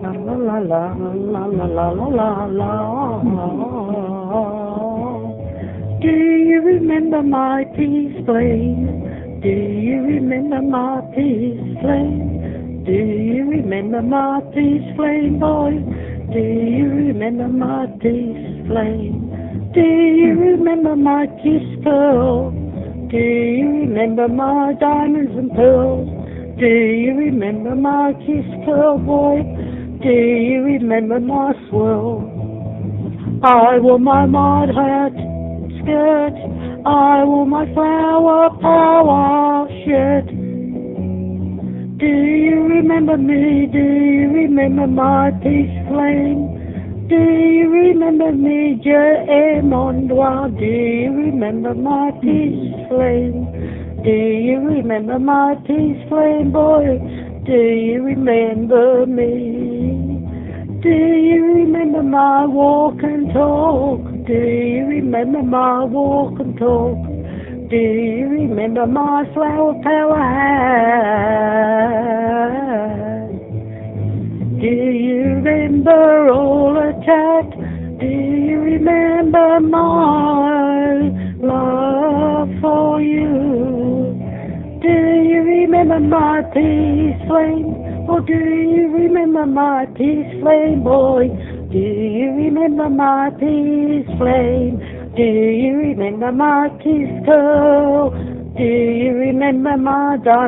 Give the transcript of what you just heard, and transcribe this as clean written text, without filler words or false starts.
La la la la la la la la la la. Do you remember my peace flame? Do you remember my peace flame? Do you remember my peace flame, boy? Do you remember my peace flame? Do you remember my kiss pearl? Do you remember my diamonds and pearls? Do you remember my kiss pearl, boy? Do you remember my swirl? I wore my mud hat skirt, I wore my flower power shirt. Do you remember me? Do you remember my peace flame? Do you remember me, Mondois? Do you remember my peace flame? Do you remember my peace flame, boy? Do you remember me? Do you remember my walk and talk? Do you remember my walk and talk? Do you remember my flower power hat? Do you remember all the chat? Do you remember my love for you? Do you remember my peace flame? Or do you remember my peace flame, boy? Do you remember my peace flame? Do you remember my kiss girl? Do you remember my darling?